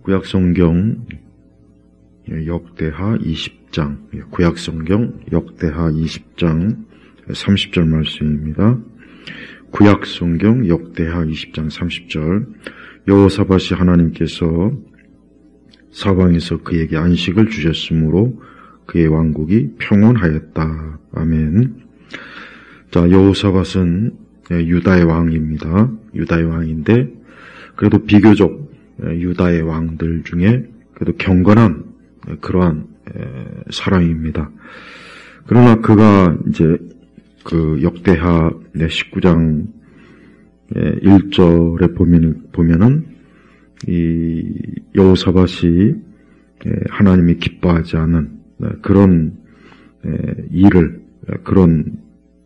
구약성경 역대하 20장, 구약성경 역대하 20장 30절 말씀입니다. 구약성경 역대하 20장 30절. 여호사밧이 하나님께서 사방에서 그에게 안식을 주셨으므로 그의 왕국이 평온하였다. 아멘. 자, 여호사밧은 유다의 왕입니다. 유다의 왕인데 그래도 비교적 유다의 왕들 중에 그래도 경건한 그러한 사람입니다. 그러나 그가 이제 그 역대하 19장 1절에 보면은 이 여호사밧이 하나님이 기뻐하지 않은 그런 일을, 그런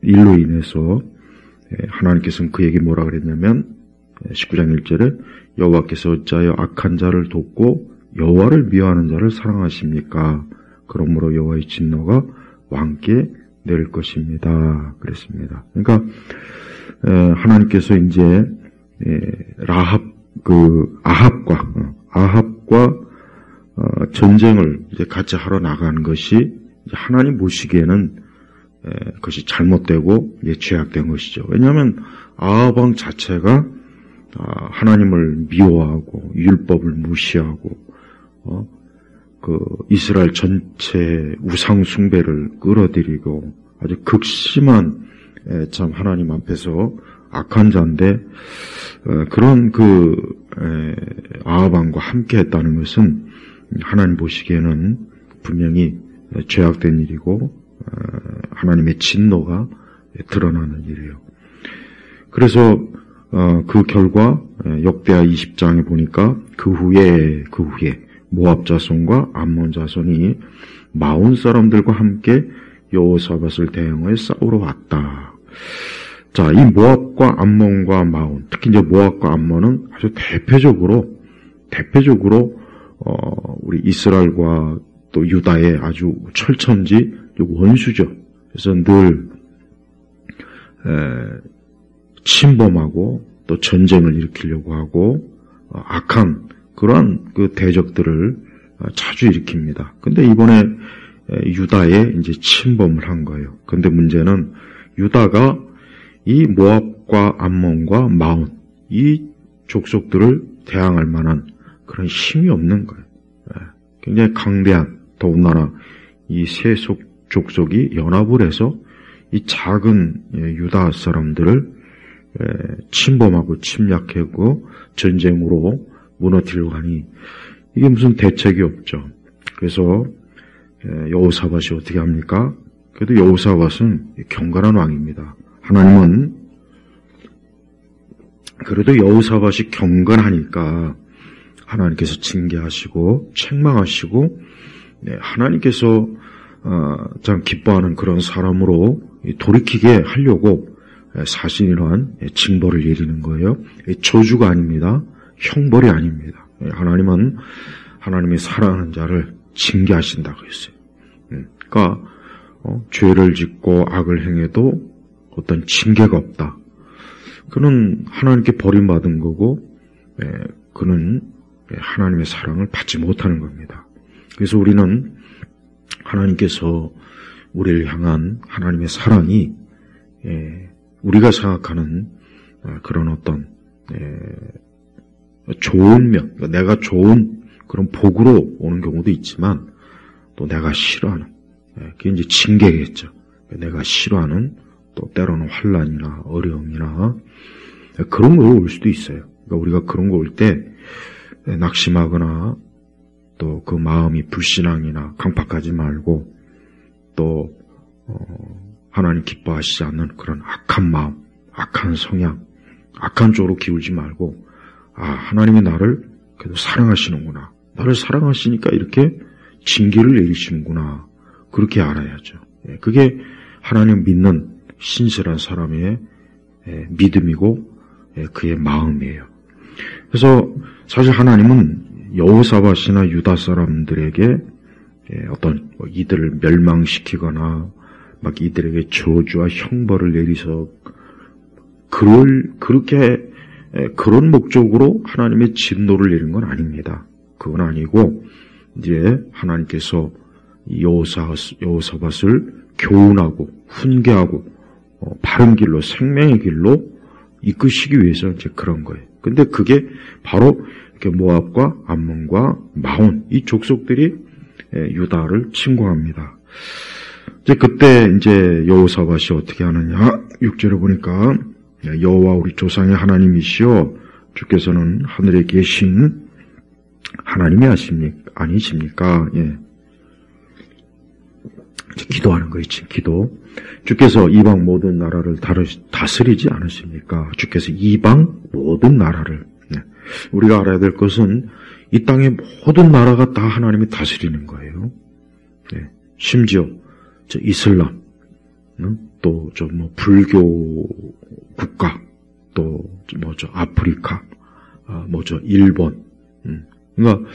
일로 인해서 하나님께서는 그에게 뭐라 그랬냐면 19장 1절에 여호와께서 어찌하여 악한 자를 돕고 여호와를 미워하는 자를 사랑하십니까? 그러므로 여호와의 진노가 왕께 내릴 것입니다. 그랬습니다. 그러니까 하나님께서 이제 아합과 전쟁을 이제 같이 하러 나가는 것이 하나님 보시기에는 그것이 잘못되고 죄악된 것이죠. 왜냐하면 아합 왕 자체가 하나님을 미워하고 율법을 무시하고 그 이스라엘 전체 우상 숭배를 끌어들이고 아주 극심한 참 하나님 앞에서 악한 자인데 그런 그 아합 왕과 함께 했다는 것은 하나님 보시기에는 분명히 죄악된 일이고 하나님의 진노가 드러나는 일이에요. 그래서 그 결과 역대하 20장에 보니까 그 후에 모압 자손과 암몬 자손이 마온 사람들과 함께 여호사밧을 대항하여 싸우러 왔다. 자, 이 모압과 암몬과 마온, 특히 이제 모압과 암몬은 아주 대표적으로 우리 이스라엘과 또 유다의 아주 철천지 원수죠. 그래서 늘 침범하고 또 전쟁을 일으키려고 하고 악한 그러한 그 대적들을 자주 일으킵니다. 근데 이번에 유다에 이제 침범을 한 거예요. 근데 문제는 유다가 이 모압과 암몬과 마온 이 족속들을 대항할 만한 그런 힘이 없는 거예요. 굉장히 강대한, 더군다나 이 세 족속이 연합을 해서 이 작은 유다 사람들을 침범하고 침략하고 전쟁으로 무너뜨리려고 하니 이게 무슨 대책이 없죠. 그래서 여호사밧이 어떻게 합니까? 그래도 여호사밧은 경건한 왕입니다. 하나님은 그래도 여호사밧이 경건하니까 하나님께서 징계하시고 책망하시고 하나님께서 참 기뻐하는 그런 사람으로 돌이키게 하려고 사실 이러한 징벌을 내리는 거예요. 저주가 아닙니다. 형벌이 아닙니다. 하나님은 하나님이 사랑하는 자를 징계하신다고 했어요. 그러니까 죄를 짓고 악을 행해도 어떤 징계가 없다. 그는 하나님께 버림받은 거고 그는 하나님의 사랑을 받지 못하는 겁니다. 그래서 우리는 하나님께서 우리를 향한 하나님의 사랑이 우리가 생각하는 그런 어떤 좋은 면, 내가 좋은 그런 복으로 오는 경우도 있지만 또 내가 싫어하는, 그게 이제 징계겠죠. 내가 싫어하는 또 때로는 환난이나 어려움이나 그런 거 올 수도 있어요. 그러니까 우리가 그런 거 올 때 낙심하거나 또 그 마음이 불신앙이나 강팍하지 말고 또 하나님 기뻐하시지 않는 그런 악한 마음, 악한 성향, 악한 쪽으로 기울지 말고 하나님이 나를 그래도 사랑하시는구나. 나를 사랑하시니까 이렇게 징계를 내리시는구나. 그렇게 알아야죠. 그게 하나님 믿는 신실한 사람의 믿음이고 그의 마음이에요. 그래서 사실 하나님은 여호사밧이나 유다 사람들에게 어떤 이들을 멸망시키거나 막 이들에게 저주와 형벌을 내리서 그런 목적으로 하나님의 진노를 내린 건 아닙니다. 그건 아니고 이제 하나님께서 여호사밧을 교훈하고 훈계하고 바른 길로 생명의 길로 이끄시기 위해서 이제 그런 거예요. 근데 그게 바로 이렇게 모압과 암몬과 마온 이 족속들이 유다를 침공합니다. 이제 그때 이제 여호사밧이 어떻게 하느냐? 6절에 보니까 여호와 우리 조상의 하나님이시여 주께서는 하늘에 계신 하나님이 아니십니까? 예. 기도하는 거 있지, 기도. 주께서 이방 모든 나라를 다스리지 않으십니까? 주께서 이방 모든 나라를. 네. 우리가 알아야 될 것은 이 땅의 모든 나라가 다 하나님이 다스리는 거예요. 네. 심지어 이슬람, 또 불교 국가, 또 아프리카, 일본. 그러니까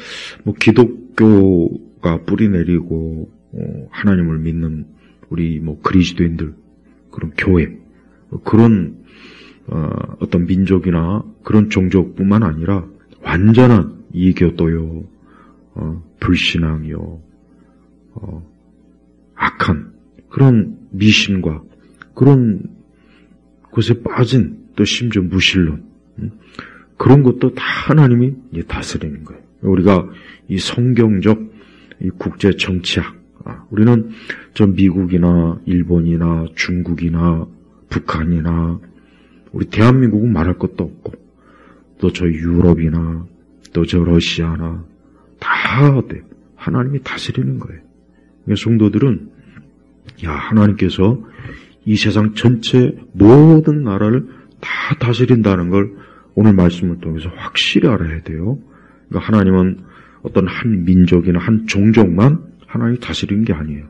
기독교가 뿌리 내리고 하나님을 믿는 우리 그리스도인들, 그런 교회, 그런 어떤 민족이나 그런 종족뿐만 아니라 완전한 이교도요, 불신앙이요, 악한 그런 미신과 그런 곳에 빠진 또 심지어 무신론, 그런 것도 다 하나님이 다스리는 거예요. 우리가 이 성경적 이 국제 정치학, 우리는 미국이나 일본이나 중국이나 북한이나 우리 대한민국은 말할 것도 없고 또 유럽이나 또 러시아나 다 어때요? 하나님이 다스리는 거예요. 그러니까 성도들은 하나님께서 이 세상 전체 모든 나라를 다 다스린다는 걸 오늘 말씀을 통해서 확실히 알아야 돼요. 그러니까 하나님은 어떤 한 민족이나 한 종족만 하나님이 다스리는 게 아니에요.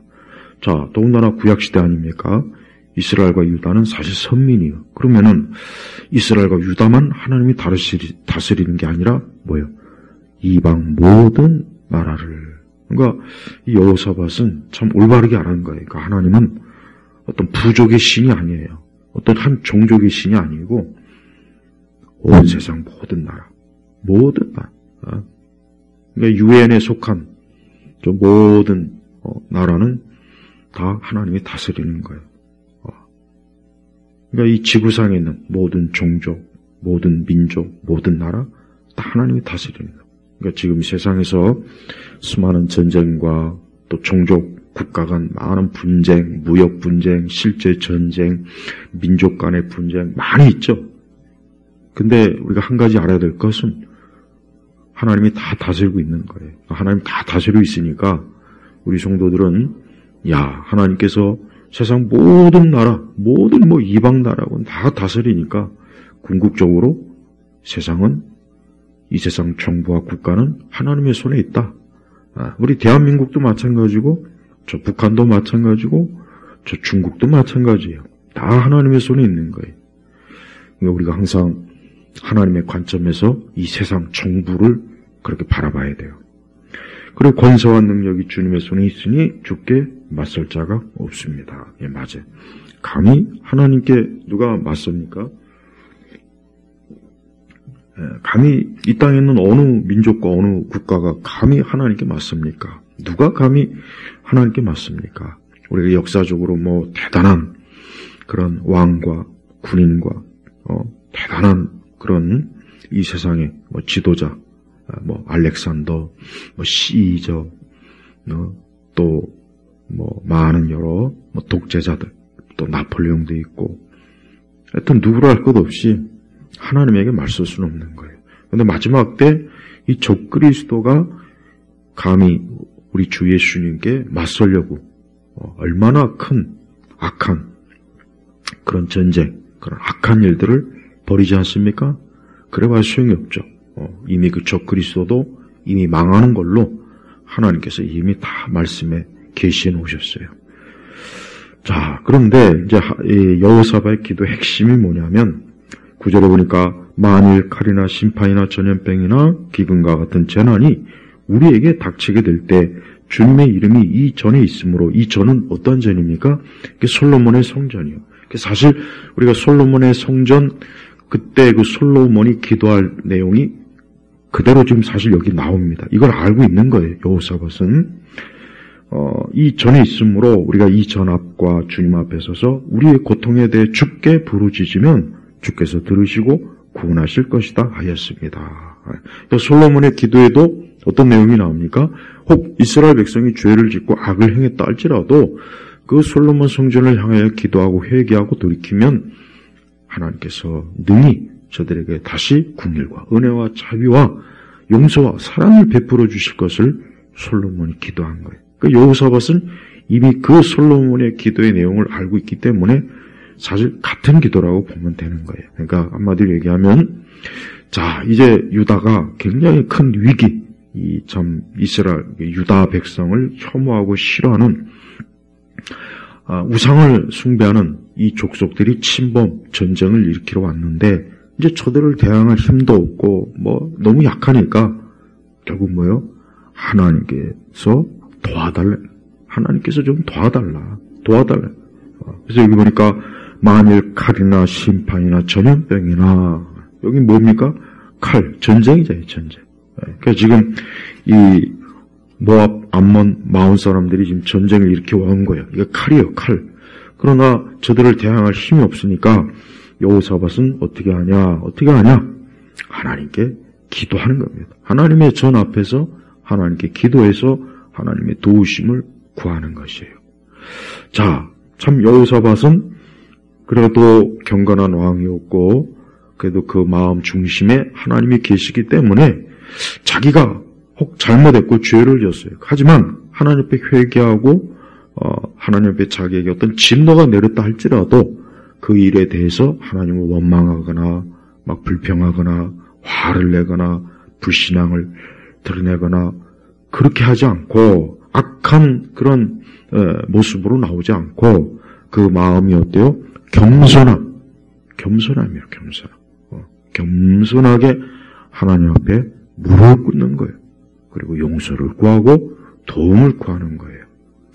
자, 더군다나 구약시대 아닙니까? 이스라엘과 유다는 사실 선민이에요. 그러면은 이스라엘과 유다만 하나님이 다스리는 게 아니라 뭐예요? 이방 모든 나라를. 그러니까 이 여호사밧은 참 올바르게 알아는 거예요. 그러니까 하나님은 어떤 부족의 신이 아니에요. 어떤 한 종족의 신이 아니고 온 세상 모든 나라. 그러니까 유엔에 속한 모든 나라는 다 하나님이 다스리는 거예요. 그러니까 이 지구상에 있는 모든 종족, 모든 민족, 모든 나라 다 하나님이 다스리는 거예요. 그러니까 지금 세상에서 수많은 전쟁과 또 종족, 국가 간 많은 분쟁, 무역 분쟁, 실제 전쟁, 민족 간의 분쟁 많이 있죠. 근데 우리가 한 가지 알아야 될 것은 하나님이 다 다스리고 있는 거예요. 하나님 다 다스리고 있으니까 우리 성도들은 하나님께서 세상 모든 나라, 모든 이방 나라고 다 다스리니까 궁극적으로 세상은 이 세상 정부와 국가는 하나님의 손에 있다. 우리 대한민국도 마찬가지고 저 북한도 마찬가지고 저 중국도 마찬가지예요. 다 하나님의 손에 있는 거예요. 그러니까 우리가 항상 하나님의 관점에서 이 세상 정부를 그렇게 바라봐야 돼요. 그리고 권세와 능력이 주님의 손에 있으니 주께 맞설 자가 없습니다. 예, 맞아요. 감히 하나님께 누가 맞섭니까? 감히 이 땅에 있는 어느 민족과 어느 국가가 감히 하나님께 맞습니까? 누가 감히 하나님께 맞습니까? 우리가 역사적으로 대단한 그런 왕과 군인과 대단한 그런 이 세상의 지도자, 알렉산더, 시저, 또 많은 여러 독재자들, 또 나폴레옹도 있고, 하여튼 누구라 할 것 없이 하나님에게 맞설 수는 없는 거예요. 그런데 마지막 때 이 적그리스도가 감히 우리 주 예수님께 맞설려고 얼마나 큰 악한 그런 전쟁, 그런 악한 일들을 벌이지 않습니까? 그래봐야 소용이 없죠. 이미 그 적그리스도도 이미 망하는 걸로 하나님께서 이미 다 말씀에 계시해 놓으셨어요. 자, 그런데 이제 여호사밧의 기도의 핵심이 뭐냐면 9절에 보니까 만일 칼이나 심판이나 전염병이나 기근과 같은 재난이 우리에게 닥치게 될 때 주님의 이름이 이 전에 있으므로, 이 전은 어떤 전입니까? 솔로몬의 성전이요. 사실 우리가 솔로몬의 성전, 그때 그 솔로몬이 기도할 내용이 그대로 지금 사실 여기 나옵니다. 이걸 알고 있는 거예요. 여호사밧은 이 전에 있으므로 우리가 이 전 앞과 주님 앞에 서서 우리의 고통에 대해 주께 부르짖으면 주께서 들으시고 구원하실 것이다 하였습니다. 솔로몬의 기도에도 어떤 내용이 나옵니까? 혹 이스라엘 백성이 죄를 짓고 악을 행했다 할지라도 그 솔로몬 성전을 향하여 기도하고 회개하고 돌이키면 하나님께서 능히 저들에게 다시 긍휼과 은혜와 자비와 용서와 사랑을 베풀어 주실 것을 솔로몬이 기도한 거예요. 그 여호사밧은 이미 그 솔로몬의 기도의 내용을 알고 있기 때문에 사실 같은 기도라고 보면 되는 거예요. 그러니까 한마디로 얘기하면, 자, 이제 유다가 굉장히 큰 위기, 이 참 이스라엘 유다 백성을 혐오하고 싫어하는 우상을 숭배하는 이 족속들이 침범 전쟁을 일으키러 왔는데 이제 저들을 대항할 힘도 없고 너무 약하니까 결국 뭐요? 하나님께서 도와달래. 하나님께서 좀 도와달라. 그래서 여기 보니까 만일 칼이나 심판이나 전염병이나 여기 뭡니까? 칼, 전쟁이잖아요, 전쟁. 그러니까 지금 이 모압, 암몬, 마온 사람들이 지금 전쟁을 일으켜 온 거예요. 이게 칼이에요, 칼. 그러나 저들을 대항할 힘이 없으니까 여호사밧은 어떻게 하냐? 하나님께 기도하는 겁니다. 하나님의 전 앞에서 하나님께 기도해서 하나님의 도우심을 구하는 것이에요. 자, 참 여호사밧은 그래도 경건한 왕이었고 그래도 그 마음 중심에 하나님이 계시기 때문에 자기가 혹 잘못했고 죄를 졌어요. 하지만 하나님 앞에 회개하고 하나님 앞에 자기에게 어떤 진노가 내렸다 할지라도 그 일에 대해서 하나님을 원망하거나 막 불평하거나 화를 내거나 불신앙을 드러내거나 그렇게 하지 않고 악한 그런 모습으로 나오지 않고 그 마음이 어때요? 겸손함이에요. 겸손하게 하나님 앞에 무릎을 꿇는 거예요. 그리고 용서를 구하고 도움을 구하는 거예요.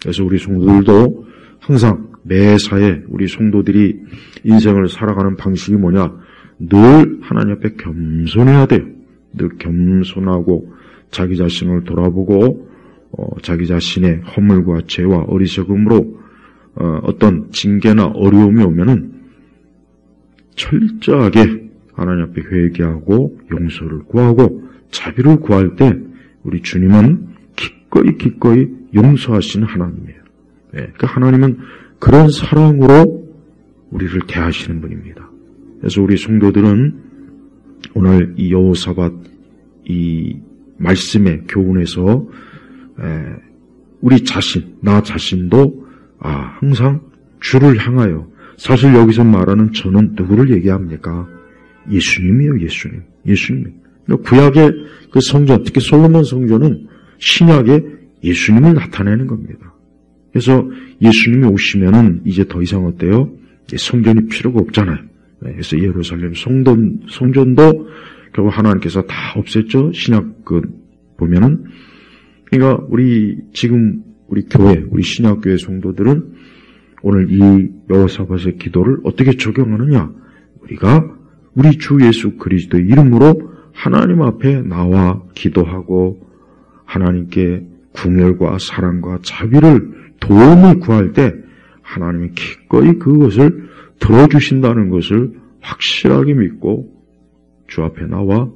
그래서 우리 성도들도 항상 매사에 우리 성도들이 인생을 살아가는 방식이 뭐냐? 늘 하나님 앞에 겸손해야 돼요. 늘 겸손하고 자기 자신을 돌아보고 자기 자신의 허물과 죄와 어리석음으로 어떤 징계나 어려움이 오면은 철저하게 하나님 앞에 회개하고 용서를 구하고 자비를 구할 때 우리 주님은 기꺼이 용서하시는 하나님이에요. 그러니까 하나님은 그런 사랑으로 우리를 대하시는 분입니다. 그래서 우리 성도들은 오늘 이 여호사밧 이 말씀의 교훈에서 우리 자신, 나 자신도 항상 주를 향하여 사실 여기서 말하는 저는 누구를 얘기합니까? 예수님이에요, 예수님. 구약의 그 성전, 특히 솔로몬 성전은 신약에 예수님을 나타내는 겁니다. 그래서 예수님이 오시면은 이제 더 이상 어때요? 성전이 필요가 없잖아요. 그래서 예루살렘 성전도 결국 하나님께서 다 없앴죠. 신약 보면은. 그러니까 지금 우리 교회, 우리 신약교회 성도들은 오늘 이 여호사밧의 기도를 어떻게 적용하느냐? 우리가 우리 주 예수 그리스도의 이름으로 하나님 앞에 나와 기도하고 하나님께 궁혈과 사랑과 자비를 도움을 구할 때 하나님이 기꺼이 그것을 들어주신다는 것을 확실하게 믿고 주 앞에 나와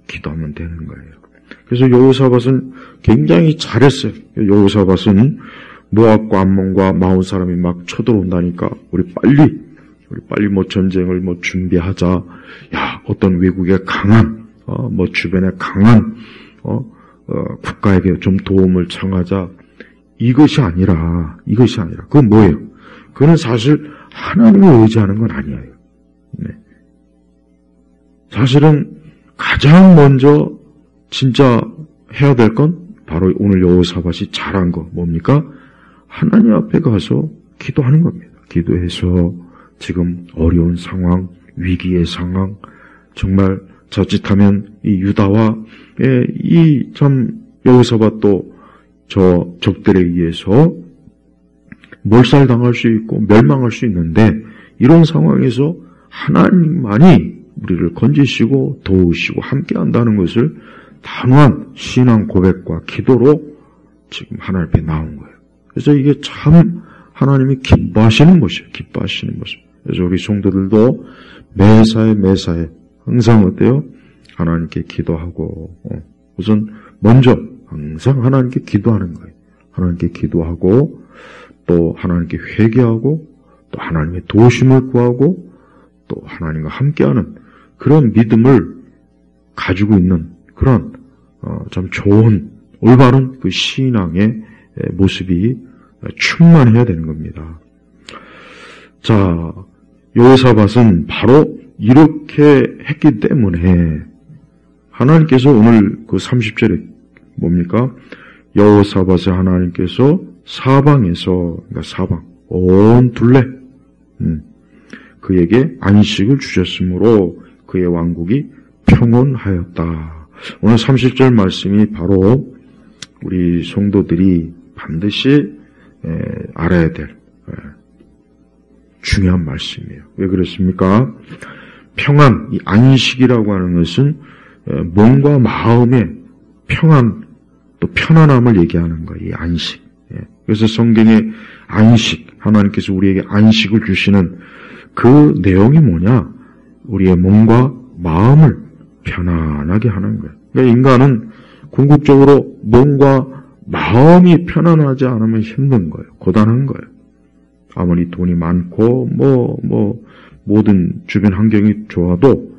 기도하면 되는 거예요. 그래서 여호사밧은 굉장히 잘했어요. 여호사밧은 모압과 암몬과 마온 사람이 막 쳐들어온다니까 우리 빨리 전쟁을 준비하자. 어떤 외국의 강한 주변에 강한 국가에게 좀 도움을 청하자. 이것이 아니라 그건 뭐예요? 그건 사실 하나님을 의지하는 건 아니에요. 사실은 가장 먼저 진짜 해야 될 건 바로 오늘 여호사밧이 잘한 거 뭡니까? 하나님 앞에 가서 기도하는 겁니다. 기도해서 지금 어려운 상황, 위기의 상황, 정말 자칫하면 이 유다와 이 참 여호사밧도 저 적들에 의해서 몰살당할 수 있고 멸망할 수 있는데 이런 상황에서 하나님만이 우리를 건지시고 도우시고 함께한다는 것을 단호한 신앙 고백과 기도로 지금 하나님 앞에 나온 거예요. 그래서 이게 참 하나님이 기뻐하시는 것이에요. 기뻐하시는 모습. 그래서 우리 성도들도 매사에 항상 어때요? 하나님께 기도하고 우선 먼저 항상 하나님께 기도하는 거예요. 하나님께 기도하고 또 하나님께 회개하고 또 하나님의 도우심을 구하고 또 하나님과 함께하는 그런 믿음을 가지고 있는 그런 참 좋은 올바른 그 신앙의 모습이 충만해야 되는 겁니다. 자, 여호사밧은 바로 이렇게 했기 때문에 하나님께서 오늘 그 30절에 뭡니까? 여호사밧의 하나님께서 사방에서, 그러니까 사방, 온 둘레, 그에게 안식을 주셨으므로 그의 왕국이 평온하였다. 오늘 30절 말씀이 바로 우리 성도들이 반드시 알아야 될 중요한 말씀이에요. 왜 그렇습니까? 평안, 이 안식이라고 하는 것은 몸과 마음의 평안, 또 편안함을 얘기하는 거예요. 이 안식. 그래서 성경의 안식, 하나님께서 우리에게 안식을 주시는 그 내용이 뭐냐? 우리의 몸과 마음을 편안하게 하는 거예요. 그러니까 인간은 궁극적으로 몸과 마음이 편안하지 않으면 힘든 거예요. 고단한 거예요. 아무리 돈이 많고 모든 주변 환경이 좋아도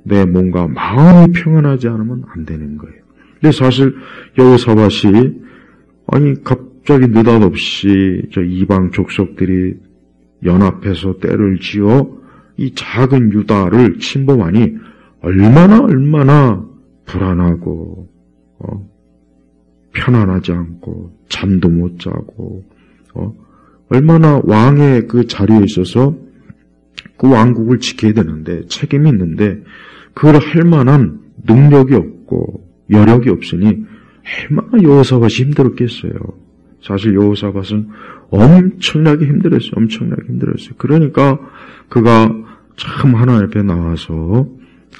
내 몸과 마음이 평안하지 않으면 안 되는 거예요. 근데 사실 여호사밧이 갑자기 느닷없이 저 이방 족속들이 연합해서 때를 지어 이 작은 유다를 침범하니 얼마나 불안하고 편안하지 않고 잠도 못 자고 얼마나 왕의 그 자리에 있어서 그 왕국을 지켜야 되는데 책임이 있는데 그걸 할 만한 능력이 없고 여력이 없으니 얼마나 여호사밧이 힘들었겠어요. 사실 여호사밧은 엄청나게 힘들었어요. 그러니까 그가 참 하나님 앞에 나와서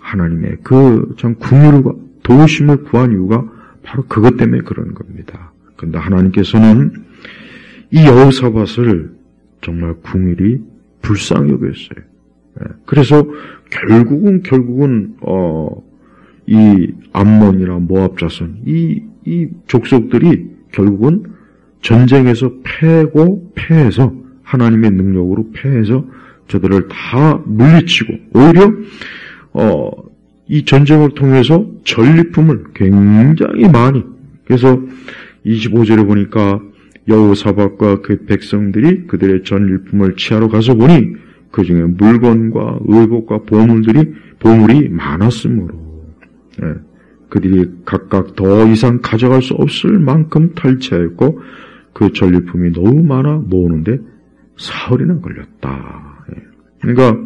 하나님의 그 참 긍휼과 도우심을 구한 이유가 바로 그것 때문에 그런 겁니다. 그런데 하나님께서는 이 여호사밧을 정말 긍휼히 불쌍히 여겼어요. 그래서 결국은 이 암몬이나 모압 자손 이 족속들이 결국은 전쟁에서 패해서 하나님의 능력으로 패해서 저들을 다 물리치고 오히려 이 전쟁을 통해서 전리품을 굉장히 많이, 그래서 25절에 보니까 여호사밧과 그 백성들이 그들의 전리품을 취하러 가서 보니 그 중에 물건과 의복과 보물이 많았으므로 그들이 각각 더 이상 가져갈 수 없을 만큼 탈취하였고 그 전리품이 너무 많아 모으는데 사흘이나 걸렸다. 그러니까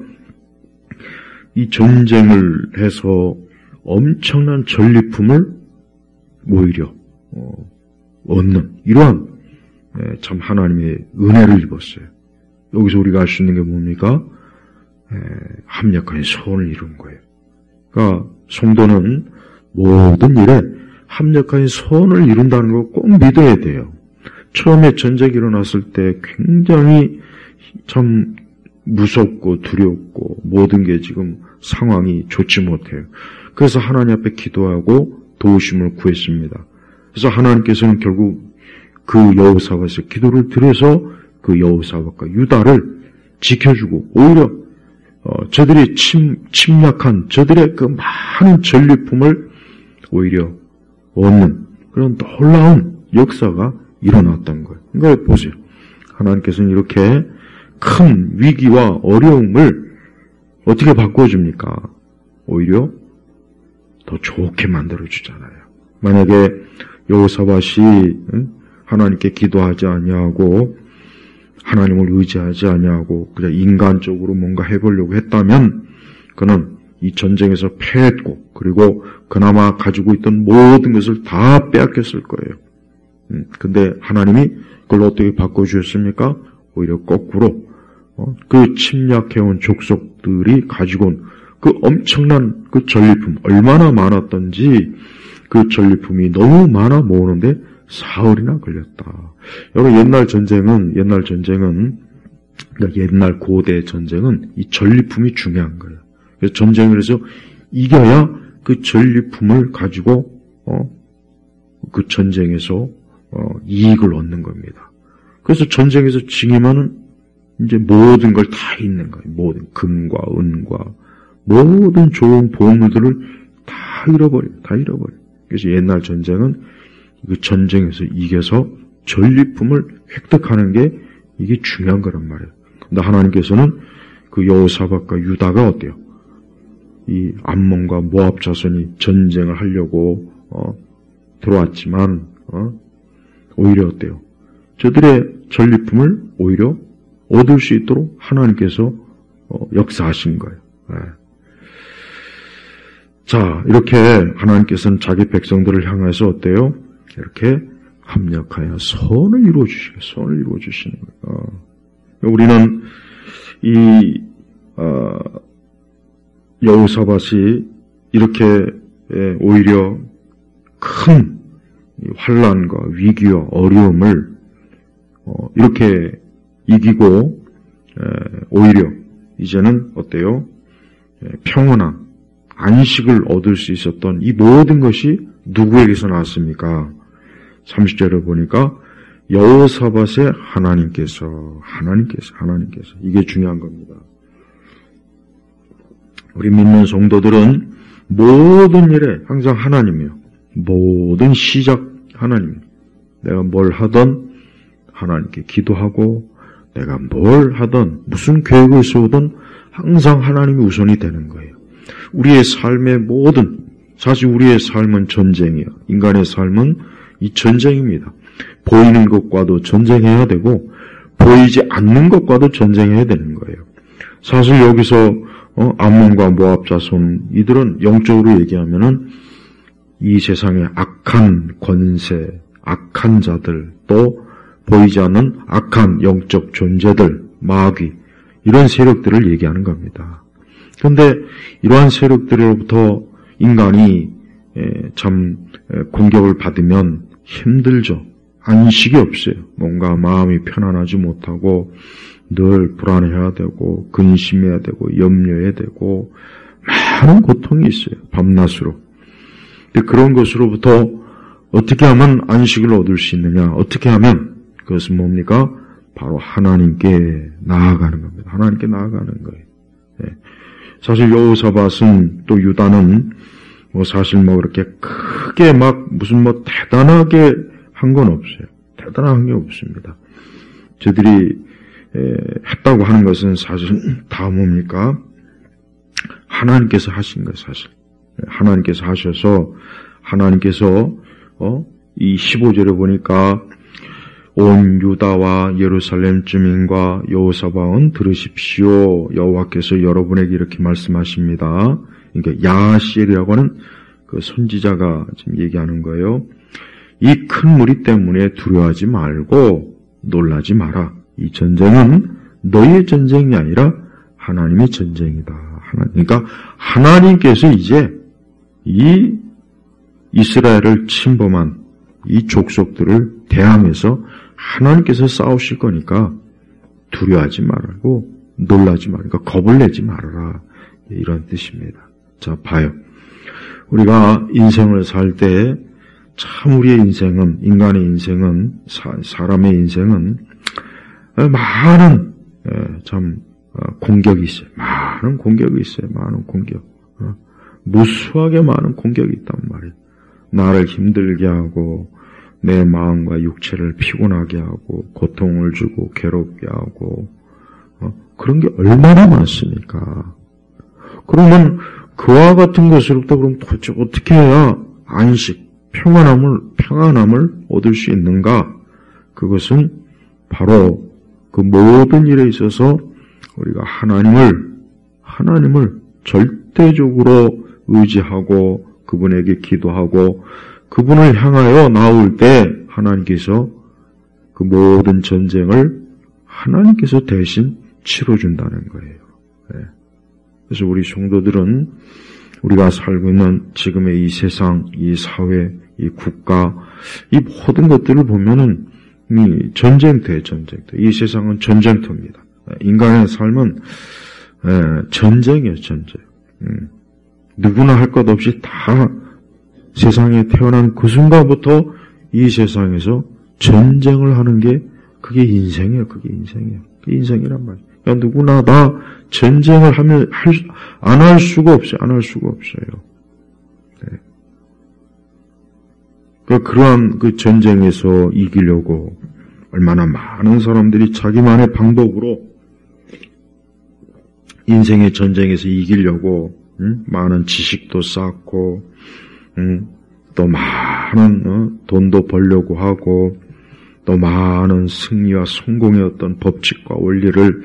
이 전쟁을 해서 엄청난 전리품을 오히려 얻는 이러한 참 하나님의 은혜를 입었어요. 여기서 우리가 알 수 있는 게 뭡니까? 합력한 소원을 이룬 거예요. 그러니까 성도는 모든 일에 합력한 소원을 이룬다는 거 꼭 믿어야 돼요. 처음에 전쟁이 일어났을 때 굉장히 참 무섭고 두렵고 모든 게 지금 상황이 좋지 못해요. 그래서 하나님 앞에 기도하고 도우심을 구했습니다. 그래서 하나님께서는 결국 그 여호사밧의 기도를 들어서 그 여호사밧과 유다를 지켜주고 오히려 저들이 침략한 저들의 그 많은 전리품을 오히려 얻는 그런 놀라운 역사가 일어났던 거예요. 그러니까 보세요. 하나님께서는 이렇게 큰 위기와 어려움을 어떻게 바꿔줍니까? 오히려 더 좋게 만들어주잖아요. 만약에 여호사밧이 하나님께 기도하지 아니하고 하나님을 의지하지 아니하고 그냥 인간적으로 뭔가 해보려고 했다면 그는 이 전쟁에서 패했고 그리고 그나마 가지고 있던 모든 것을 다 빼앗겼을 거예요. 근데 하나님이 그걸 어떻게 바꿔주셨습니까? 오히려 거꾸로 그 침략해온 족속들이 가지고 온 그 엄청난 그 전리품 얼마나 많았던지 그 전리품이 너무 많아 모으는데 사흘이나 걸렸다. 여러분 옛날 전쟁은 그러니까 옛날 고대 전쟁은 이 전리품이 중요한 거예요. 그래서 전쟁을 해서 이겨야 그 전리품을 가지고 그 전쟁에서 이익을 얻는 겁니다. 그래서 전쟁에서 징임하는 이제 모든 걸 다 잃는 거예요. 모든 금과 은과 모든 좋은 보물들을 다 잃어버려요. 그래서 옛날 전쟁은 그 전쟁에서 이겨서 전리품을 획득하는 게 이게 중요한 거란 말이에요. 근데 하나님께서는 그 여호사밧과 유다가 어때요? 이 암몬과 모압 자손이 전쟁을 하려고 들어왔지만 오히려 어때요? 저들의 전리품을 오히려 얻을 수 있도록 하나님께서 역사하신 거예요. 네. 자, 이렇게 하나님께서는 자기 백성들을 향해서 어때요? 이렇게 합력하여 선을 이루어주시는 거예요. 우리는 이 여호사밧이 이렇게 오히려 큰 환난과 위기와 어려움을 이렇게 이기고 오히려 이제는 어때요? 평온한 안식을 얻을 수 있었던 이 모든 것이 누구에게서 나왔습니까? 30절에 보니까 여호사밧의 하나님께서 이게 중요한 겁니다. 우리 믿는 성도들은 모든 일에 항상 하나님이요. 모든 시작 하나님. 내가 뭘 하든 하나님께 기도하고 내가 뭘 하든 무슨 계획을 세우든 항상 하나님이 우선이 되는 거예요. 우리의 삶의 모든 사실 우리의 삶은 전쟁이에요. 인간의 삶은 이 전쟁입니다. 보이는 것과도 전쟁해야 되고 보이지 않는 것과도 전쟁해야 되는 거예요. 사실 여기서 암몬과 모압 자손 이들은 영적으로 얘기하면은 이 세상의 악한 권세, 악한 자들, 또 보이지 않는 악한 영적 존재들, 마귀 이런 세력들을 얘기하는 겁니다. 그런데 이러한 세력들로부터 인간이 참 공격을 받으면 힘들죠. 안식이 없어요. 뭔가 마음이 편안하지 못하고 늘 불안해야 되고 근심해야 되고 염려해야 되고 많은 고통이 있어요. 밤낮으로. 근데 그런 것으로부터 어떻게 하면 안식을 얻을 수 있느냐? 어떻게 하면 그것은 뭡니까? 바로 하나님께 나아가는 겁니다. 하나님께 나아가는 거예요. 사실 여호사밧은 또 유다는 사실 그렇게 크게 무슨 대단하게 한 건 없어요. 대단한 게 없습니다. 저들이 했다고 하는 것은 사실 다 뭡니까? 하나님께서 하신 거예요, 사실. 하나님께서 하셔서 하나님께서 이 15절에 보니까 온 유다와 예루살렘 주민과 여호사밧은 들으십시오. 여호와께서 여러분에게 이렇게 말씀하십니다. 그러니까 야하시엘이라고 하는 그 선지자가 지금 얘기하는 거예요. 이 큰 무리 때문에 두려워하지 말고 놀라지 마라. 이 전쟁은 너희의 전쟁이 아니라 하나님의 전쟁이다. 그러니까 하나님께서 이제 이 이스라엘을 침범한 이 족속들을 대항해서 하나님께서 싸우실 거니까 두려워하지 말고 놀라지 말고 그러니까 겁을 내지 말아라. 이런 뜻입니다. 자, 봐요. 우리가 인생을 살 때 참 우리의 인생은 인간의 인생은 사람의 인생은 많은 참 공격이 있어요. 많은 공격이 있어요. 많은 공격. 무수하게 많은 공격이 있단 말이에요. 나를 힘들게 하고 내 마음과 육체를 피곤하게 하고 고통을 주고 괴롭게 하고 그런 게 얼마나 많습니까? 그러면 그와 같은 것으로부터 그럼 도대체 어떻게 해야 안식, 평안함을 얻을 수 있는가? 그것은 바로 그 모든 일에 있어서 우리가 하나님을 절대적으로 의지하고 그분에게 기도하고 그분을 향하여 나올 때 하나님께서 그 모든 전쟁을 하나님께서 대신 치러준다는 거예요. 네. 그래서 우리 성도들은 우리가 살고 있는 지금의 이 세상, 이 사회, 이 국가, 이 모든 것들을 보면은 이 전쟁터예요, 전쟁터. 이 세상은 전쟁터입니다. 인간의 삶은 전쟁이에요, 전쟁. 누구나 할 것 없이 다 세상에 태어난 그 순간부터 이 세상에서 전쟁을 하는 게 그게 인생이에요, 그게 인생이에요. 그게 인생이란 말이에요. 그러니까 누구나 다 전쟁을 하면 안 할 수가 없어요. 안 할 수가 없어요. 네. 그러한 그 전쟁에서 이기려고 얼마나 많은 사람들이 자기만의 방법으로 인생의 전쟁에서 이기려고 많은 지식도 쌓고 또 많은 돈도 벌려고 하고 또 많은 승리와 성공의 어떤 법칙과 원리를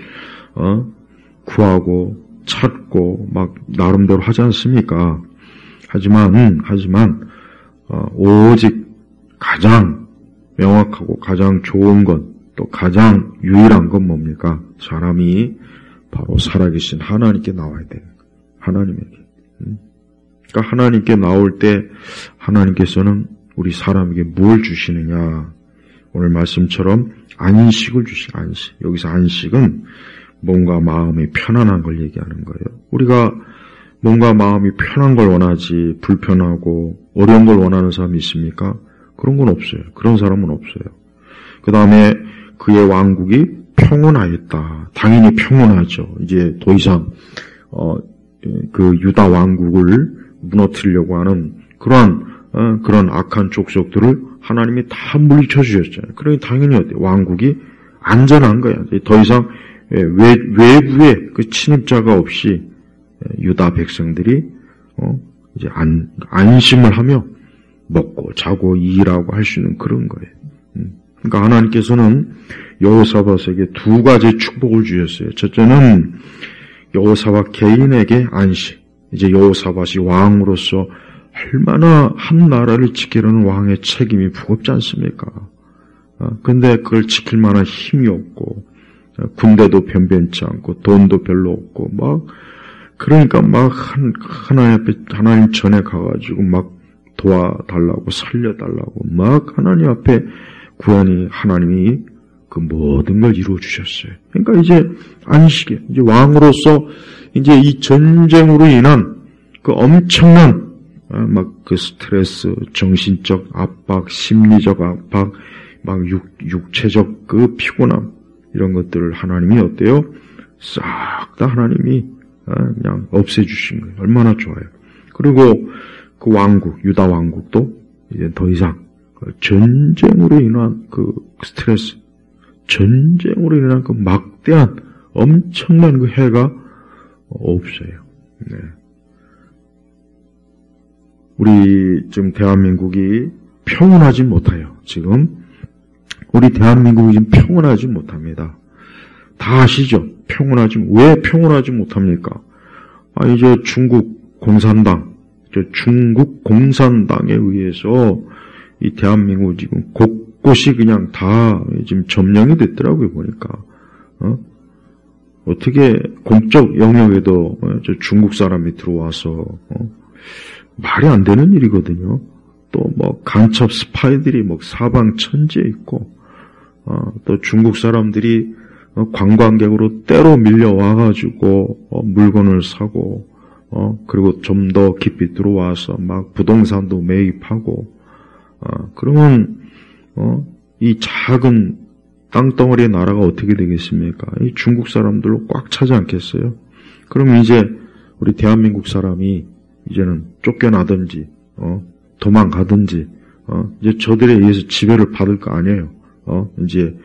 구하고 찾고 막 나름대로 하지 않습니까? 하지만 오직 가장 명확하고 가장 좋은 것, 또 가장 유일한 건 뭡니까? 사람이 바로 살아계신 하나님께 나와야 돼요. 하나님에게. 그러니까 하나님께 나올 때 하나님께서는 우리 사람에게 뭘 주시느냐? 오늘 말씀처럼 안식을 주시는 안식. 여기서 안식은 몸과 마음이 편안한 걸 얘기하는 거예요. 우리가 몸과 마음이 편한 걸 원하지 불편하고 어려운 걸 원하는 사람이 있습니까? 그런 건 없어요. 그런 사람은 없어요. 그 다음에 그의 왕국이 평온하였다. 당연히 평온하죠. 이제 더 이상 그 유다 왕국을 무너뜨리려고 하는 그런 악한 족속들을 하나님이 다 물리쳐 주셨잖아요. 그러니 당연히 왕국이 안전한 거야. 더 이상 외부의 그 침입자가 없이 유다 백성들이 이제 안심을 하며 먹고 자고 일하고 할 수 있는 그런 거예요. 그러니까 하나님께서는 여호사밧에게 두 가지 축복을 주셨어요. 첫째는 여호사밧 개인에게 안식. 이제 여호사밧이 왕으로서 얼마나 한 나라를 지키려는 왕의 책임이 무겁지 않습니까? 근데 그걸 지킬 만한 힘이 없고 군대도 변변치 않고 돈도 별로 없고 그러니까 하나님 전에 가가지고 막 도와달라고 살려달라고 하나님 앞에 구하니 하나님이 그 모든 걸 이루어 주셨어요. 그러니까 이제 안식에 이제 왕으로서 이제 이 전쟁으로 인한 그 엄청난 그 스트레스, 정신적 압박, 심리적 압박, 육체적 그 피곤함 이런 것들을 하나님이 어때요? 싹 다 하나님이 그냥 없애주신 거예요. 얼마나 좋아요. 그리고 그 왕국, 유다 왕국도 이제 더 이상 전쟁으로 인한 그 스트레스, 전쟁으로 인한 그 막대한 엄청난 그 해가 없어요. 네. 우리 지금 대한민국이 평온하지 못해요. 지금 우리 대한민국이 지금 평온하지 못합니다. 다 아시죠? 왜 평온하지 못합니까? 이제 중국 공산당에 의해서 이 대한민국 지금 곳곳이 그냥 다 지금 점령이 됐더라고요, 보니까. 어떻게 공적 영역에도 저 중국 사람이 들어와서, 말이 안 되는 일이거든요. 또 간첩 스파이들이 사방 천지에 있고, 또 중국 사람들이 관광객으로 때로 밀려와가지고, 물건을 사고, 그리고 좀 더 깊이 들어와서 부동산도 매입하고, 그러면, 이 작은 땅덩어리의 나라가 어떻게 되겠습니까? 이 중국 사람들로 꽉 차지 않겠어요? 그러면 이제 우리 대한민국 사람이 이제는 쫓겨나든지, 도망가든지, 이제 저들에 의해서 지배를 받을 거 아니에요. 이제,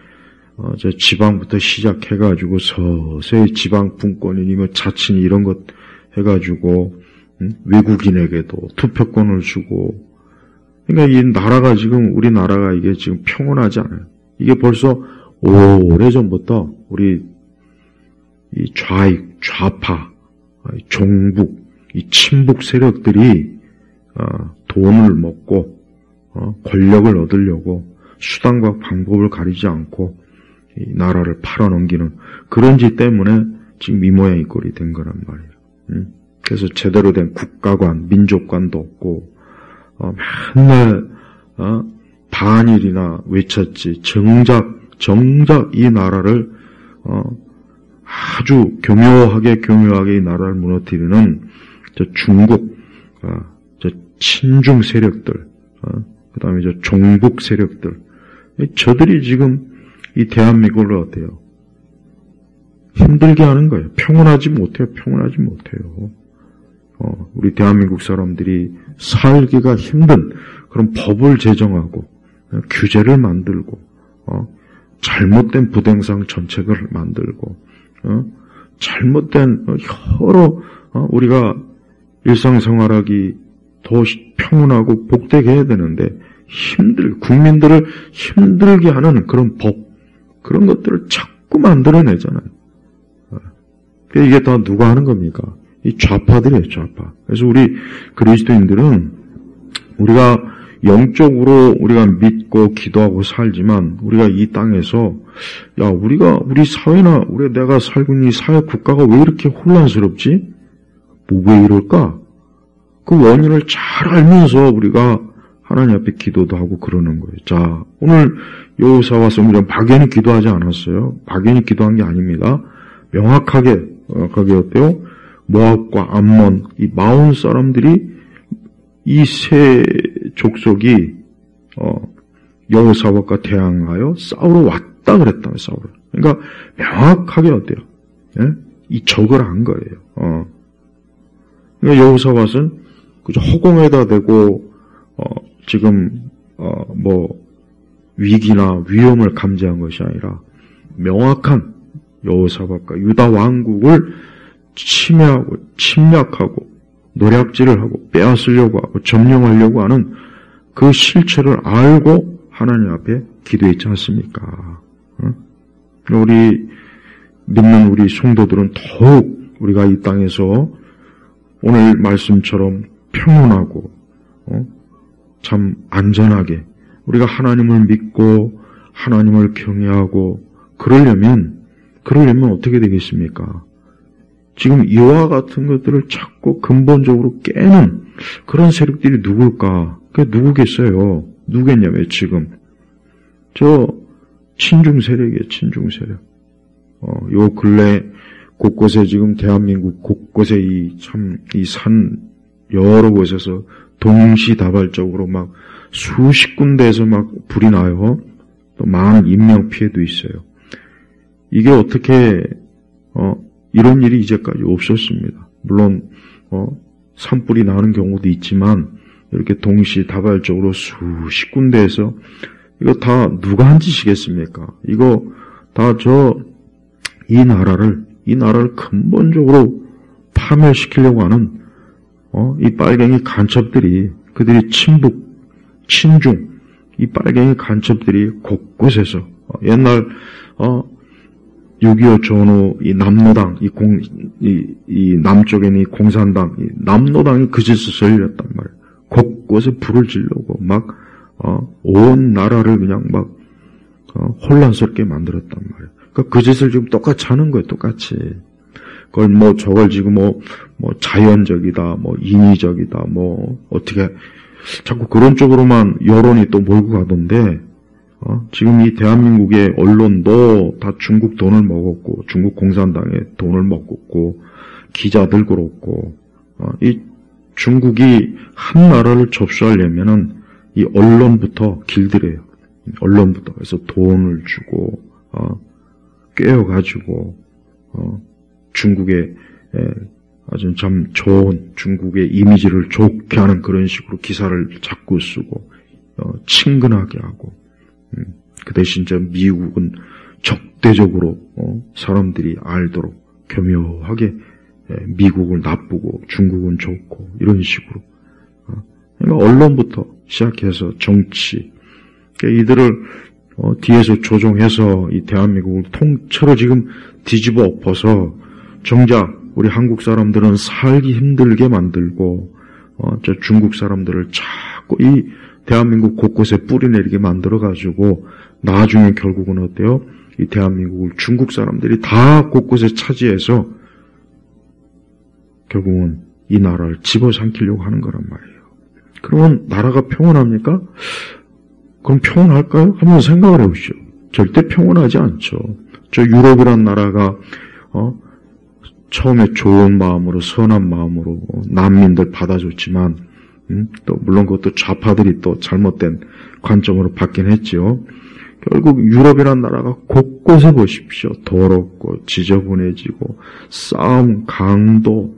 저 지방부터 시작해가지고 서서히 지방 분권이니 자치니 이런 것 해가지고, 외국인에게도 투표권을 주고, 그러니까 이 나라가 지금, 우리나라가 이게 지금 평온하지 않아요. 이게 벌써 오래전부터 우리 이 좌파, 종북, 이 친북 세력들이 돈을 먹고 권력을 얻으려고 수단과 방법을 가리지 않고 이 나라를 팔아넘기는 그런 짓 때문에 지금 이 모양이 꼴이 된 거란 말이에요. 그래서 제대로 된 국가관, 민족관도 없고, 맨날, 반일이나 외쳤지. 정작 이 나라를, 아주 교묘하게 이 나라를 무너뜨리는 저 중국, 저 친중 세력들, 그 다음에 저 종북 세력들, 저들이 지금 이 대한민국을 어때요? 힘들게 하는 거예요. 평온하지 못해요. 우리 대한민국 사람들이 살기가 힘든 그런 법을 제정하고, 규제를 만들고, 잘못된 부동산 정책을 만들고, 잘못된 여러, 우리가 일상생활하기 더 평온하고 복되게 해야 되는데, 국민들을 힘들게 하는 그런 법, 그런 것들을 자꾸 만들어내잖아요. 이게 다 누가 하는 겁니까? 이 좌파들이에요, 좌파. 그래서 우리 그리스도인들은 우리가 영적으로 우리가 믿고 기도하고 살지만 우리가 이 땅에서 우리 사회나 내가 살고 있는 이 사회 국가가 왜 이렇게 혼란스럽지? 왜 이럴까? 그 원인을 잘 알면서 우리가 하나님 앞에 기도도 하고 그러는 거예요. 자, 오늘 여호사 와서 우리가 막연히 기도하지 않았어요. 막연히 기도한 게 아닙니다. 명확하게 거기 어때요? 모압과 암몬 이 마온 사람들이 이 세 족속이 여호사밧과 대항하여 싸우러 왔다 그랬다며 싸우러. 그러니까 명확하게 어때요? 예? 이 적을 한 거예요. 그러니까 여호사밧은 그저 허공에다 대고 지금 위기나 위험을 감지한 것이 아니라 명확한 여호사밧과 유다 왕국을 침해하고 침략하고 노략질을 하고 빼앗으려고 하고 점령하려고 하는 그 실체를 알고 하나님 앞에 기도했지 않습니까? 우리 믿는 우리 성도들은 더욱 우리가 이 땅에서 오늘 말씀처럼 평온하고 참 안전하게 우리가 하나님을 믿고 하나님을 경외하고 그러려면 어떻게 되겠습니까? 지금 이와 같은 것들을 자꾸 근본적으로 깨는 그런 세력들이 누굴까? 그게 누구겠어요? 누구겠냐면 지금 저 친중 세력이에요. 친중 세력. 요 근래 곳곳에 지금 대한민국 곳곳에 이 산 여러 곳에서 동시다발적으로 막 수십 군데에서 막 불이 나요. 또 많은 인명 피해도 있어요. 이게 어떻게 이런 일이 이제까지 없었습니다. 물론 산불이 나는 경우도 있지만 이렇게 동시다발적으로 수십 군데에서 이거 다 누가 한 짓이겠습니까? 이거 다 이 나라를 근본적으로 파멸시키려고 하는 이 빨갱이 간첩들이 그들이 친북, 친중 이 빨갱이 간첩들이 곳곳에서 옛날 6.25 전후 이 남로당 이 남쪽에 있는 이 공산당 이 남로당이 그 짓을 저질렀단 말이에요. 곳곳에 불을 지르고 막 온 나라를 그냥 막 혼란스럽게 만들었단 말이에요. 그러니까 그 짓을 지금 똑같이 하는 거예요. 똑같이. 그걸 저걸 지금 자연적이다, 인위적이다, 어떻게 자꾸 그런 쪽으로만 여론이 또 몰고 가던데. 지금 이 대한민국의 언론도 다 중국 돈을 먹었고, 중국 공산당의 돈을 먹었고, 기자들 그렇고, 이 중국이 한 나라를 접수하려면은 이 언론부터 길들여요. 언론부터. 그래서 돈을 주고, 꿰어가지고, 중국의, 아주 참 좋은 중국의 이미지를 좋게 하는 그런 식으로 기사를 자꾸 쓰고, 친근하게 하고, 그 대신 미국은 적대적으로 사람들이 알도록 교묘하게 미국을 나쁘고 중국은 좋고 이런 식으로 그러니까 언론부터 시작해서 정치 이들을 뒤에서 조종해서 이 대한민국을 통째로 지금 뒤집어 엎어서 정작 우리 한국 사람들은 살기 힘들게 만들고 저 중국 사람들을 자꾸 이 대한민국 곳곳에 뿌리내리게 만들어가지고 나중에 결국은 어때요? 이 대한민국을 중국 사람들이 다 곳곳에 차지해서 결국은 이 나라를 집어삼키려고 하는 거란 말이에요. 그러면 나라가 평온합니까? 그럼 평온할까요? 한번 생각을 해보시죠. 절대 평온하지 않죠. 저 유럽이란 나라가 처음에 좋은 마음으로 선한 마음으로 난민들 받아줬지만 또 물론 그것도 좌파들이 또 잘못된 관점으로 받긴 했지요. 결국 유럽이란 나라가 곳곳에 보십시오. 더럽고 지저분해지고 싸움, 강도,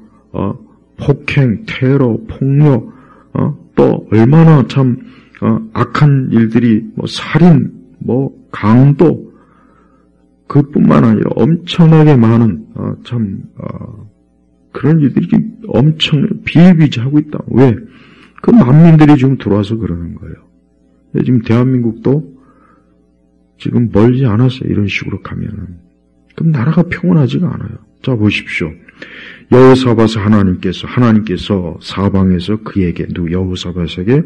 폭행, 테러, 폭력, 또 얼마나 참 악한 일들이 살인, 강도 그뿐만 아니라 엄청나게 많은 그런 일들이 엄청 비일비재하고 있다. 왜? 그 난민들이 지금 들어와서 그러는 거예요. 지금 대한민국도 지금 멀지 않았어요. 이런 식으로 가면은. 그럼 나라가 평온하지가 않아요. 자, 보십시오. 여호사밧 하나님께서 사방에서 그에게, 여호사밧에게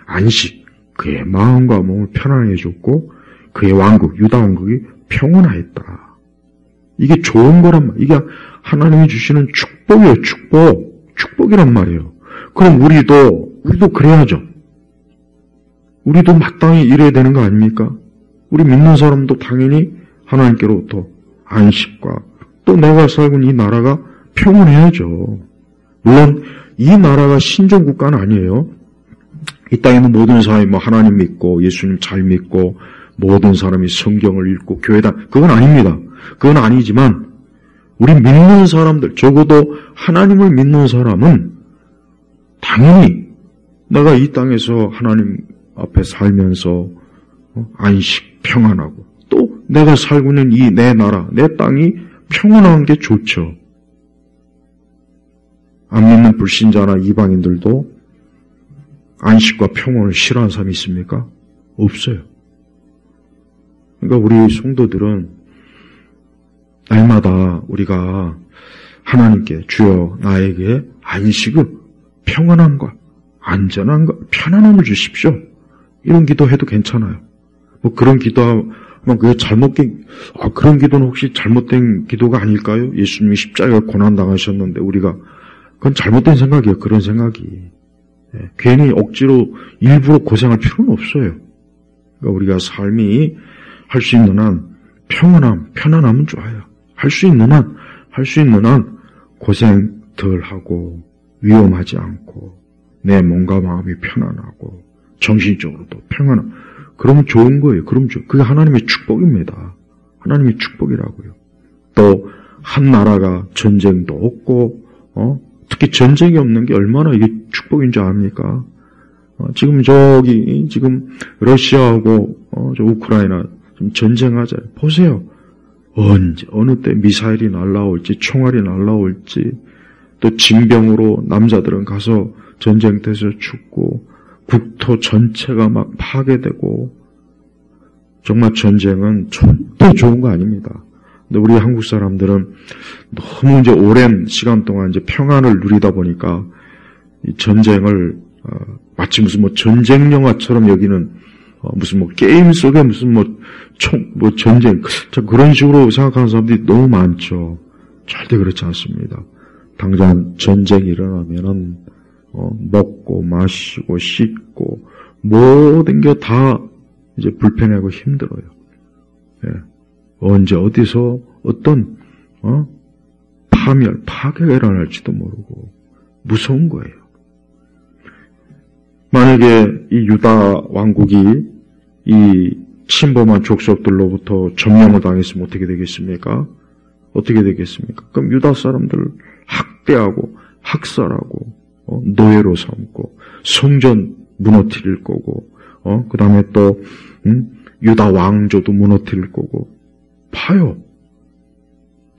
안식, 그의 마음과 몸을 편안하게 해줬고, 그의 왕국, 유다 왕국이 평온하였다. 이게 좋은 거란 말이에요. 이게 하나님이 주시는 축복이에요. 축복이란 말이에요. 그럼 우리도 그래야죠. 우리도 마땅히 이래야 되는 거 아닙니까? 우리 믿는 사람도 당연히 하나님께로부터 안식과 또 내가 살고 있는 이 나라가 평온해야죠. 물론 이 나라가 신종 국가는 아니에요. 이 땅에 있는 모든 사람이 하나님 믿고 예수님 잘 믿고 모든 사람이 성경을 읽고 교회다. 그건 아닙니다. 그건 아니지만 우리 믿는 사람들, 적어도 하나님을 믿는 사람은 당연히 내가 이 땅에서 하나님 앞에 살면서 안식, 평안하고 또 내가 살고 있는 이 내 나라, 내 땅이 평온한 게 좋죠. 안 믿는 불신자나 이방인들도 안식과 평온을 싫어하는 사람이 있습니까? 없어요. 그러니까 우리 성도들은 날마다 우리가 하나님께 주여 나에게 안식을, 평안함과 안전함과 편안함을 주십시오. 이런 기도해도 괜찮아요. 그런 기도하면 그게 그런 기도는 혹시 잘못된 기도가 아닐까요? 예수님이 십자가에 고난당하셨는데 그건 잘못된 생각이에요. 그런 생각이. 괜히 억지로 일부러 고생할 필요는 없어요. 그러니까 우리가 삶이 할 수 있는 한 편안함은 좋아요. 할 수 있는 한 고생 덜 하고 위험하지 않고 내 몸과 마음이 편안하고 정신적으로도 평안함. 그러면 좋은 거예요. 그게 하나님의 축복입니다. 하나님의 축복이라고요. 또 한 나라가 전쟁도 없고 특히 전쟁이 없는 게 얼마나 이게 축복인 줄 압니까? 지금 러시아하고 저 우크라이나 좀 전쟁하잖아요. 보세요. 어느 때 미사일이 날라올지 총알이 날라올지 또 징병으로 남자들은 가서 전쟁터에서 죽고 국토 전체가 막 파괴되고 정말 전쟁은 절대 좋은 거 아닙니다. 근데 우리 한국 사람들은 너무 이제 오랜 시간 동안 이제 평안을 누리다 보니까 이 전쟁을 마치 무슨 전쟁 영화처럼 여기는 무슨 게임 속에 무슨 전쟁 그런 식으로 생각하는 사람들이 너무 많죠. 절대 그렇지 않습니다. 당장 전쟁이 일어나면은 먹고 마시고 씻고 모든 게 다 이제 불편하고 힘들어요. 예. 언제 어디서 어떤 파괴가 일어날지도 모르고 무서운 거예요. 만약에 이 유다 왕국이 이 침범한 족속들로부터 점령을 당했으면 어떻게 되겠습니까? 그럼 유다 사람들 학대하고 학살하고 노예로 삼고 성전 무너뜨릴 거고 그 다음에 또 유다 왕조도 무너뜨릴 거고 봐요.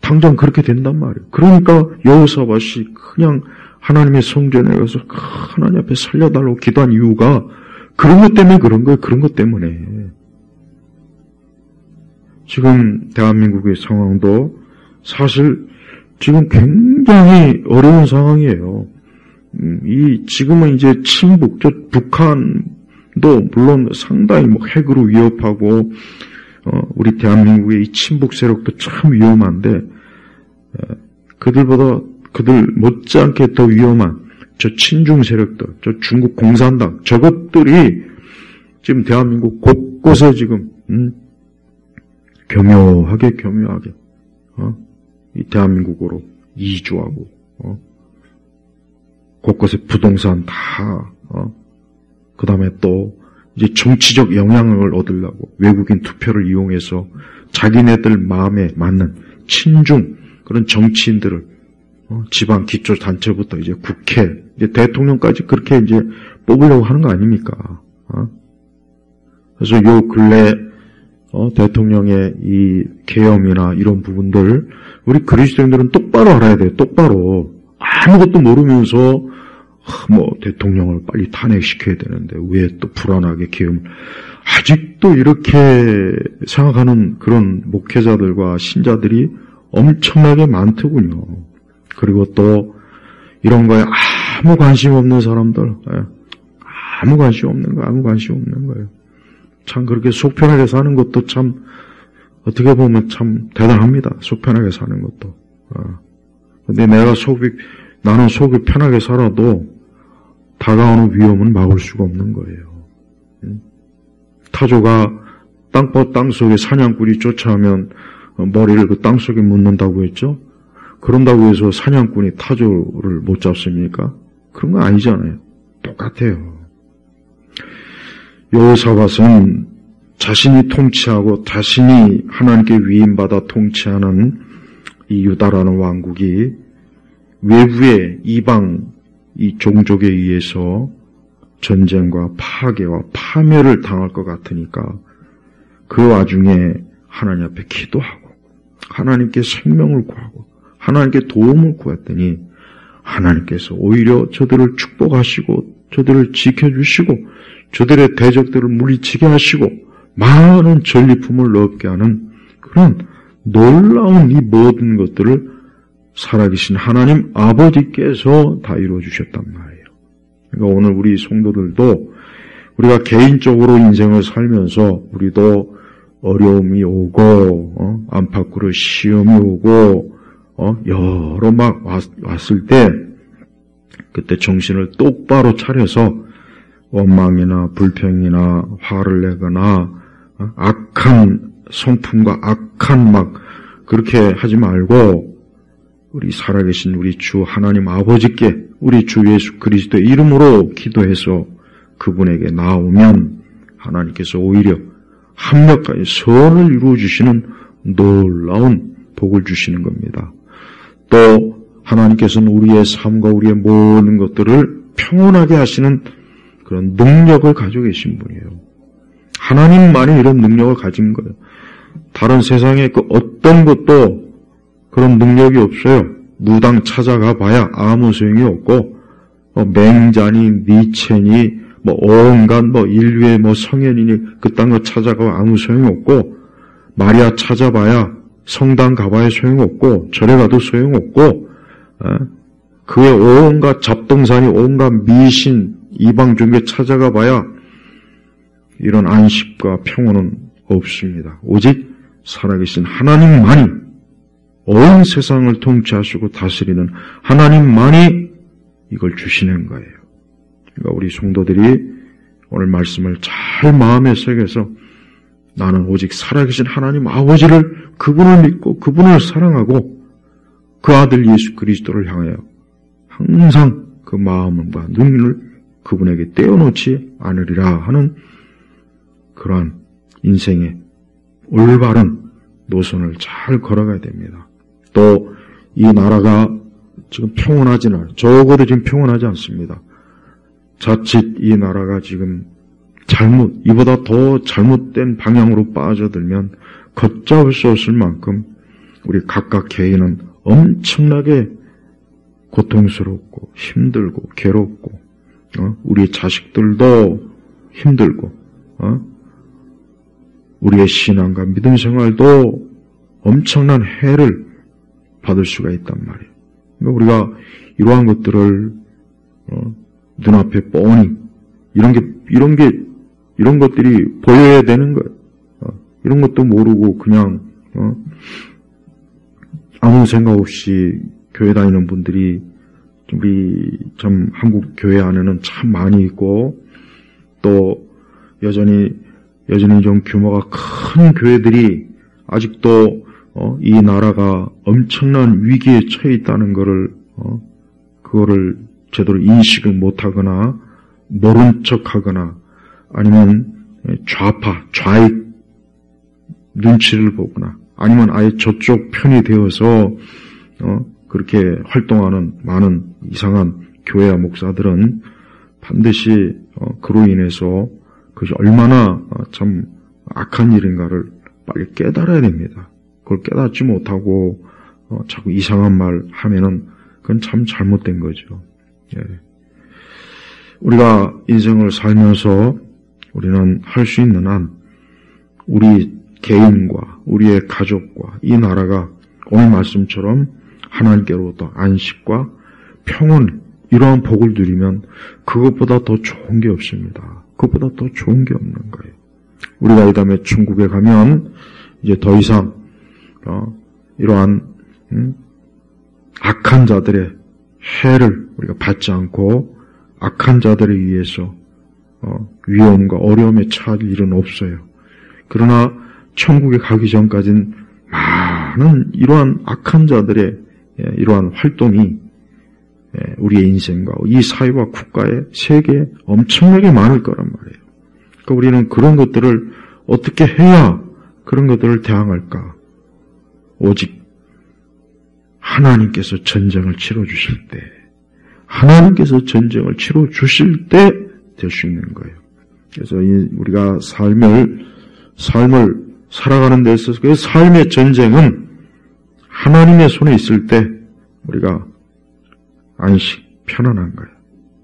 당장 그렇게 된단 말이에요. 그러니까 여호사밧이 그냥 하나님의 성전에 가서 하나님 앞에 살려달라고 기도한 이유가 그런 것 때문에 그런 거예요. 그런 것 때문에. 지금 대한민국의 상황도 사실 지금 굉장히 어려운 상황이에요. 지금은 이제 북한도 물론 상당히 핵으로 위협하고 우리 대한민국의 이 친북 세력도 참 위험한데 그들보다 그들 못지않게 더 위험한 저 친중 세력들, 저 중국 공산당, 저것들이 지금 대한민국 곳곳에 지금 교묘하게 이 대한민국으로 이주하고 곳곳에 부동산 다 그 다음에 또 이제 정치적 영향을 얻으려고 외국인 투표를 이용해서 자기네들 마음에 맞는 친중 그런 정치인들을 지방 기초 단체부터 이제 국회, 이제 대통령까지 그렇게 이제 뽑으려고 하는 거 아닙니까? 그래서 요 근래 대통령의 이 계엄이나 이런 부분들 우리 그리스도인들은 똑바로 알아야 돼요. 똑바로 아무것도 모르면서 대통령을 빨리 탄핵시켜야 되는데 왜 또 불안하게 계엄을 아직도 이렇게 생각하는 그런 목회자들과 신자들이 엄청나게 많더군요. 그리고 또 이런 거에 아무 관심 없는 사람들, 아무 관심 없는 거예요. 참 그렇게 속 편하게 사는 것도 참 어떻게 보면 참 대단합니다. 속 편하게 사는 것도. 근데 나는 속이 편하게 살아도 다가오는 위험은 막을 수가 없는 거예요. 타조가 땅속에 사냥꾼이 쫓아오면 머리를 그 땅속에 묻는다고 했죠? 그런다고 해서 사냥꾼이 타조를 못 잡습니까? 그런 거 아니잖아요. 똑같아요. 여호사밧은 자신이 통치하고 자신이 하나님께 위임받아 통치하는 이 유다라는 왕국이 외부의 이방 이 종족에 의해서 전쟁과 파괴와 파멸을 당할 것 같으니까 그 와중에 하나님 앞에 기도하고 하나님께 생명을 구하고 하나님께 도움을 구했더니 하나님께서 오히려 저들을 축복하시고 저들을 지켜주시고 저들의 대적들을 물리치게 하시고 많은 전리품을 얻게 하는 그런 놀라운 이 모든 것들을 살아계신 하나님 아버지께서 다 이루어주셨단 말이에요. 그러니까 오늘 우리 성도들도 우리가 개인적으로 인생을 살면서 우리도 어려움이 오고 안팎으로 시험이 오고 여러 막 왔을 때 그때 정신을 똑바로 차려서 원망이나 불평이나 화를 내거나 악한 성품과 악한 막 그렇게 하지 말고 우리 살아계신 우리 주 하나님 아버지께 우리 주 예수 그리스도의 이름으로 기도해서 그분에게 나오면 하나님께서 오히려 합력하여 선을 이루어주시는 놀라운 복을 주시는 겁니다. 또 하나님께서는 우리의 삶과 우리의 모든 것들을 평온하게 하시는 그런 능력을 가지고 계신 분이에요. 하나님만이 이런 능력을 가진 거예요. 다른 세상에 그 어떤 것도 그런 능력이 없어요. 무당 찾아가 봐야 아무 소용이 없고 맹자니 니체니 온갖 인류의 성현이니 그딴 거 찾아가 아무 소용이 없고 마리아 찾아봐야 성당 가봐야 소용없고 절에 가도 소용없고 그 외 온갖 잡동사니 온갖 미신 이방 종교 찾아가 봐야 이런 안식과 평온은 없습니다. 오직 살아계신 하나님만이 온 세상을 통치하시고 다스리는 하나님만이 이걸 주시는 거예요. 그러니까 우리 성도들이 오늘 말씀을 잘 마음에 새겨서 나는 오직 살아계신 하나님 아버지를 그분을 믿고 그분을 사랑하고 그 아들 예수 그리스도를 향하여 항상 그 마음과 눈을 그분에게 떼어놓지 않으리라 하는 그러한 인생의 올바른 노선을 잘 걸어가야 됩니다. 또 이 나라가 지금 평온하지는 않아요. 적어도 지금 평온하지 않습니다. 자칫 이 나라가 지금 이보다 더 잘못된 방향으로 빠져들면 걷잡을 수 없을 만큼 우리 각각 개인은 엄청나게 고통스럽고 힘들고 괴롭고 우리 자식들도 힘들고 우리의 신앙과 믿음 생활도 엄청난 해를 받을 수가 있단 말이에요. 그러니까 우리가 이러한 것들을 눈앞에 뻔히 이런 것들이 보여야 되는 거예요. 이런 것도 모르고 그냥 아무 생각 없이 교회 다니는 분들이 우리 참 한국 교회 안에는 참 많이 있고, 또 여전히 좀 규모가 큰 교회들이 아직도 이 나라가 엄청난 위기에 처해 있다는 그거를 제대로 인식을 못하거나 모른 척하거나 아니면 좌익 눈치를 보거나 아니면 아예 저쪽 편이 되어서 그렇게 활동하는 많은 이상한 교회와 목사들은 반드시 그로 인해서 그것이 얼마나 참 악한 일인가를 빨리 깨달아야 됩니다. 그걸 깨닫지 못하고 자꾸 이상한 말 하면은 그건 참 잘못된 거죠. 예. 우리가 인생을 살면서 우리는 할 수 있는 한 우리 개인과 우리의 가족과 이 나라가 오늘 말씀처럼 하나님께로부터 안식과 평온, 이러한 복을 누리면 그것보다 더 좋은 게 없습니다. 그것보다 더 좋은 게 없는 거예요. 우리가 이 다음에 천국에 가면 이제 더 이상 이러한 악한 자들의 해를 우리가 받지 않고 악한 자들에 의해서 위험과 어려움에 처할 일은 없어요. 그러나 천국에 가기 전까지는 많은 이러한 악한 자들의 이러한 활동이 우리의 인생과 이 사회와 국가의 세계에 엄청나게 많을 거란 말이에요. 그러니까 우리는 그런 것들을 어떻게 해야 그런 것들을 대항할까? 오직 하나님께서 전쟁을 치러주실 때, 하나님께서 전쟁을 치러주실 때 될 수 있는 거예요. 그래서 우리가 삶을 살아가는 데 있어서 그 삶의 전쟁은 하나님의 손에 있을 때 우리가 안식, 편안한 거예요.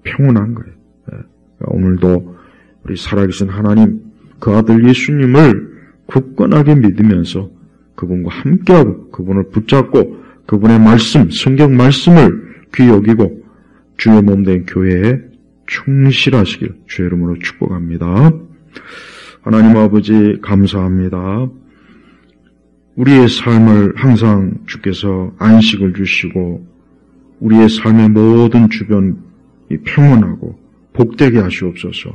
평온한 거예요. 그러니까 오늘도 우리 살아계신 하나님, 그 아들 예수님을 굳건하게 믿으면서 그분과 함께하고 그분을 붙잡고 그분의 말씀, 성경 말씀을 귀히 여기고 주의 몸된 교회에 충실하시길 주의 이름으로 축복합니다. 하나님 아버지 감사합니다. 우리의 삶을 항상 주께서 안식을 주시고 우리의 삶의 모든 주변이 평온하고 복되게 하시옵소서.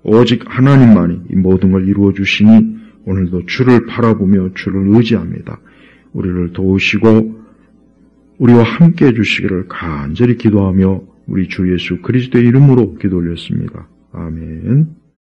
오직 하나님만이 이 모든 걸 이루어 주시니 오늘도 주를 바라보며 주를 의지합니다. 우리를 도우시고 우리와 함께 해주시기를 간절히 기도하며 우리 주 예수 그리스도의 이름으로 기도 올렸습니다. 아멘.